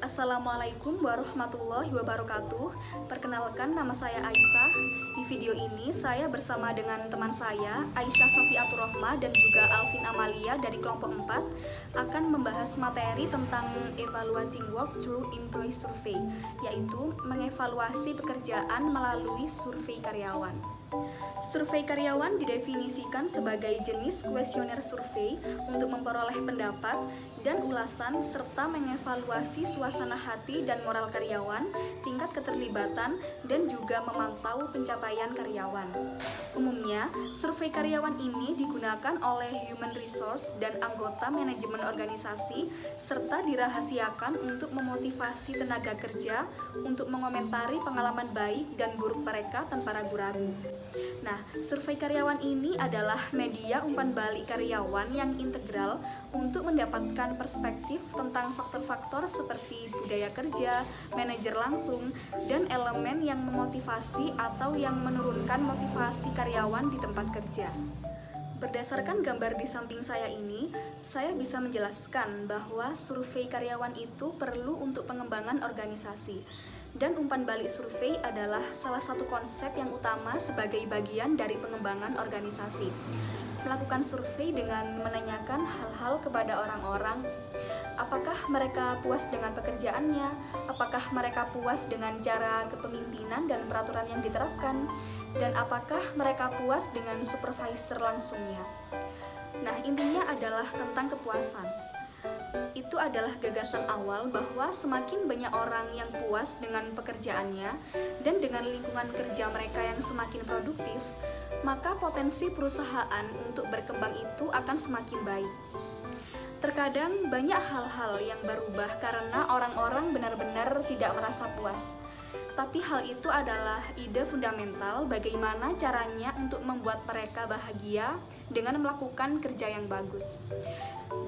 Assalamualaikum warahmatullahi wabarakatuh. Perkenalkan, nama saya Aisyah. Di video ini saya bersama dengan teman saya Aisyah Sofiatur Rohma dan juga Alvin Amalia dari kelompok 4 akan membahas materi tentang evaluating work through employee survey, yaitu mengevaluasi pekerjaan melalui survei karyawan. Survei karyawan didefinisikan sebagai jenis kuesioner survei untuk memperoleh pendapat dan ulasan serta mengevaluasi suasana hati dan moral karyawan, tingkat keterlibatan, dan juga memantau pencapaian karyawan. Umumnya, survei karyawan ini digunakan oleh human resource dan anggota manajemen organisasi serta dirahasiakan untuk memotivasi tenaga kerja untuk mengomentari pengalaman baik dan buruk mereka tanpa ragu-ragu. Nah, survei karyawan ini adalah media umpan balik karyawan yang integral untuk mendapatkan perspektif tentang faktor-faktor seperti budaya kerja, manajer langsung, dan elemen yang memotivasi atau yang menurunkan motivasi karyawan di tempat kerja. Berdasarkan gambar di samping saya ini, saya bisa menjelaskan bahwa survei karyawan itu perlu untuk pengembangan organisasi. Dan umpan balik survei adalah salah satu konsep yang utama sebagai bagian dari pengembangan organisasi. Melakukan survei dengan menanyakan hal-hal kepada orang-orang, apakah mereka puas dengan pekerjaannya, apakah mereka puas dengan cara kepemimpinan dan peraturan yang diterapkan, dan apakah mereka puas dengan supervisor langsungnya. Nah, intinya adalah tentang kepuasan. Itu adalah gagasan awal bahwa semakin banyak orang yang puas dengan pekerjaannya dan dengan lingkungan kerja mereka yang semakin produktif, maka potensi perusahaan untuk berkembang itu akan semakin baik. Terkadang banyak hal-hal yang berubah karena orang-orang benar-benar tidak merasa puas. Tapi hal itu adalah ide fundamental bagaimana caranya untuk membuat mereka bahagia dengan melakukan kerja yang bagus.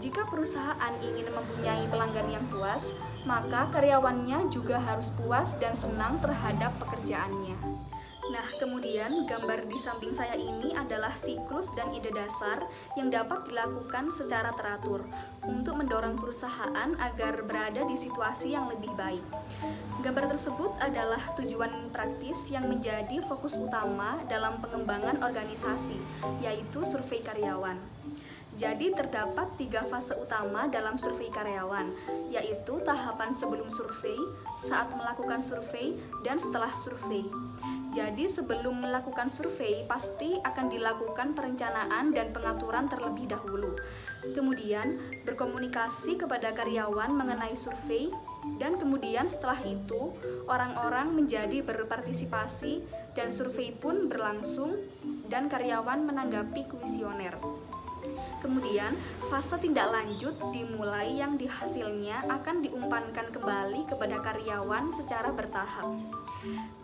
Jika perusahaan ingin mempunyai pelanggan yang puas, maka karyawannya juga harus puas dan senang terhadap pekerjaannya. Nah, kemudian gambar di samping saya ini adalah siklus dan ide dasar yang dapat dilakukan secara teratur untuk mendorong perusahaan agar berada di situasi yang lebih baik. Gambar tersebut adalah tujuan praktis yang menjadi fokus utama dalam pengembangan organisasi, yaitu survei karyawan. Jadi terdapat 3 fase utama dalam survei karyawan, yaitu tahapan sebelum survei, saat melakukan survei, dan setelah survei. Jadi sebelum melakukan survei pasti akan dilakukan perencanaan dan pengaturan terlebih dahulu. Kemudian berkomunikasi kepada karyawan mengenai survei, dan kemudian setelah itu orang-orang menjadi berpartisipasi dan survei pun berlangsung dan karyawan menanggapi kuesioner. Kemudian, fase tindak lanjut dimulai yang dihasilnya akan diumpankan kembali kepada karyawan secara bertahap.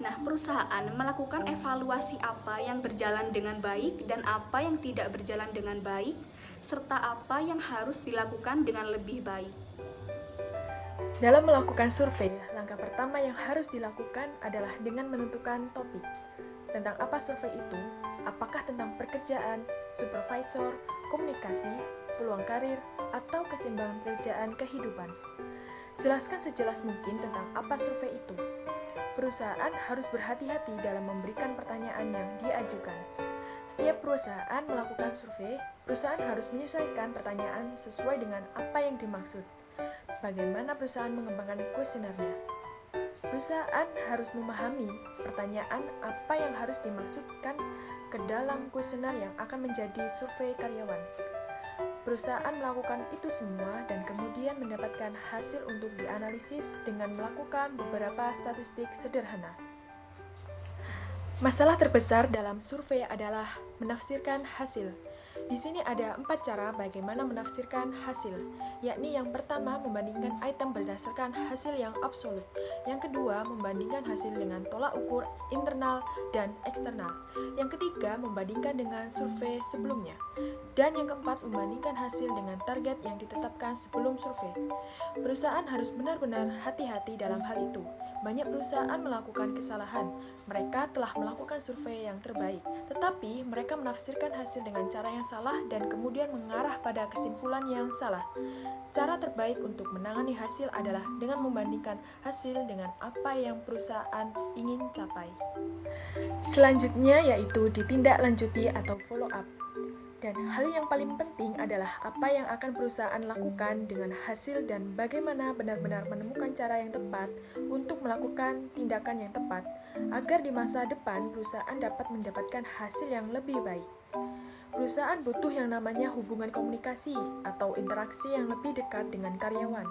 Nah, perusahaan melakukan evaluasi apa yang berjalan dengan baik dan apa yang tidak berjalan dengan baik, serta apa yang harus dilakukan dengan lebih baik. Dalam melakukan survei, langkah pertama yang harus dilakukan adalah dengan menentukan topik. Tentang apa survei itu? Apakah tentang pekerjaan, supervisor, komunikasi, peluang karir, atau keseimbangan pekerjaan kehidupan? Jelaskan sejelas mungkin tentang apa survei itu. Perusahaan harus berhati-hati dalam memberikan pertanyaan yang diajukan. Setiap perusahaan melakukan survei, perusahaan harus menyesuaikan pertanyaan sesuai dengan apa yang dimaksud. Bagaimana perusahaan mengembangkan kuesionernya? Perusahaan harus memahami pertanyaan apa yang harus dimaksudkan ke dalam kuesioner yang akan menjadi survei karyawan. Perusahaan melakukan itu semua dan kemudian mendapatkan hasil untuk dianalisis dengan melakukan beberapa statistik sederhana. Masalah terbesar dalam survei adalah menafsirkan hasil. Di sini ada 4 cara bagaimana menafsirkan hasil, yakni yang pertama membandingkan item berdasarkan hasil yang absolut, yang kedua membandingkan hasil dengan tolak ukur internal dan eksternal, yang ketiga membandingkan dengan survei sebelumnya, dan yang keempat membandingkan hasil dengan target yang ditetapkan sebelum survei. Perusahaan harus benar-benar hati-hati dalam hal itu. banyak perusahaan melakukan kesalahan. Mereka telah melakukan survei yang terbaik, tetapi mereka menafsirkan hasil dengan cara yang salah dan kemudian mengarah pada kesimpulan yang salah. Cara terbaik untuk menangani hasil adalah dengan membandingkan hasil dengan apa yang perusahaan ingin capai. Selanjutnya yaitu ditindaklanjuti atau follow up. Dan hal yang paling penting adalah apa yang akan perusahaan lakukan dengan hasil dan bagaimana benar-benar menemukan cara yang tepat untuk melakukan tindakan yang tepat agar di masa depan perusahaan dapat mendapatkan hasil yang lebih baik. Perusahaan butuh yang namanya hubungan komunikasi atau interaksi yang lebih dekat dengan karyawan.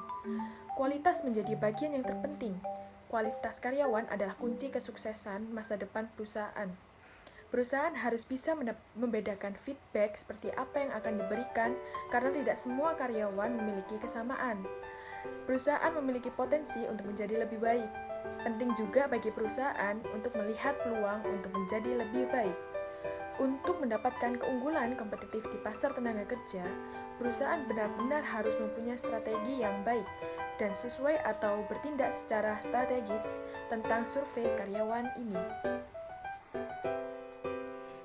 Kualitas menjadi bagian yang terpenting. Kualitas karyawan adalah kunci kesuksesan masa depan perusahaan. Perusahaan harus bisa membedakan feedback seperti apa yang akan diberikan karena tidak semua karyawan memiliki kesamaan. Perusahaan memiliki potensi untuk menjadi lebih baik. Penting juga bagi perusahaan untuk melihat peluang untuk menjadi lebih baik. Untuk mendapatkan keunggulan kompetitif di pasar tenaga kerja, perusahaan benar-benar harus mempunyai strategi yang baik dan sesuai atau bertindak secara strategis tentang survei karyawan ini.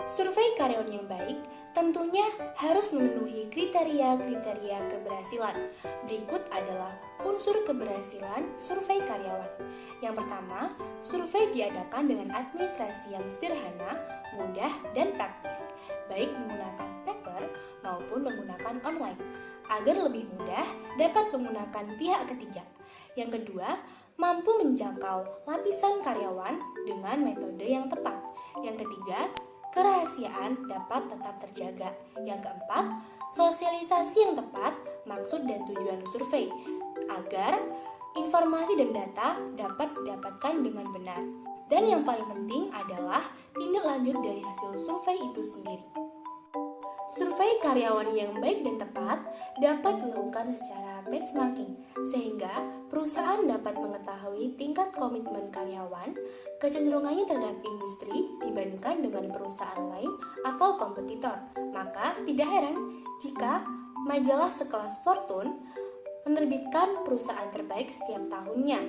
Survei karyawan yang baik tentunya harus memenuhi kriteria-kriteria keberhasilan. Berikut adalah unsur keberhasilan survei karyawan. Yang pertama, survei diadakan dengan administrasi yang sederhana, mudah, dan praktis, baik menggunakan paper maupun menggunakan online, agar lebih mudah dapat menggunakan pihak ketiga. Yang kedua, mampu menjangkau lapisan karyawan dengan metode yang tepat. Yang ketiga, kerahasiaan dapat tetap terjaga. Yang keempat, sosialisasi yang tepat maksud dan tujuan survei agar informasi dan data dapat didapatkan dengan benar. Dan yang paling penting adalah tindak lanjut dari hasil survei itu sendiri. Survei karyawan yang baik dan tepat dapat dilakukan secara benchmarking, sehingga perusahaan dapat mengetahui tingkat komitmen karyawan, kecenderungannya terhadap industri dibandingkan dengan perusahaan lain atau kompetitor. Maka tidak heran jika majalah sekelas Fortune menerbitkan perusahaan terbaik setiap tahunnya.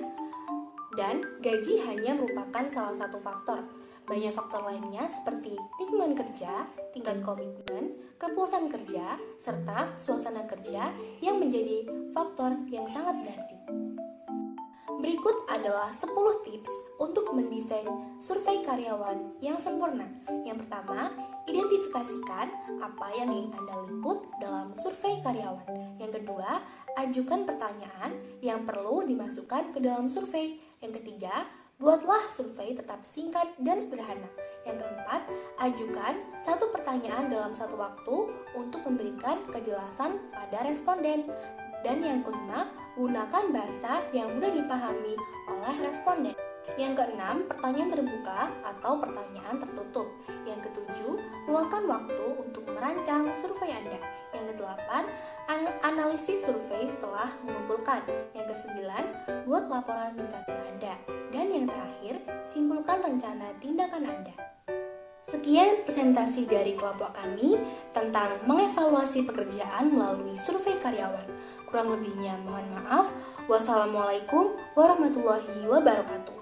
Dan gaji hanya merupakan salah satu faktor. Banyak faktor lainnya seperti lingkungan kerja, tingkat komitmen, kepuasan kerja, serta suasana kerja yang menjadi faktor yang sangat berarti. Berikut adalah 10 tips untuk mendesain survei karyawan yang sempurna. Yang pertama, identifikasikan apa yang ingin Anda liput dalam survei karyawan. Yang kedua, ajukan pertanyaan yang perlu dimasukkan ke dalam survei. Yang ketiga, buatlah survei tetap singkat dan sederhana. Yang keempat, ajukan satu pertanyaan dalam satu waktu untuk memberikan kejelasan pada responden. Dan yang kelima, gunakan bahasa yang mudah dipahami oleh responden. Yang keenam, pertanyaan terbuka atau pertanyaan tertutup. Yang ketujuh, luangkan waktu untuk merancang survei Anda. Yang kedelapan, analisis survei setelah mengumpulkan. Yang kesembilan, buat laporan ringkasan Anda. Dan yang terakhir, simpulkan rencana tindakan Anda. Sekian presentasi dari kelompok kami tentang mengevaluasi pekerjaan melalui survei karyawan. Kurang lebihnya mohon maaf. Wassalamualaikum warahmatullahi wabarakatuh.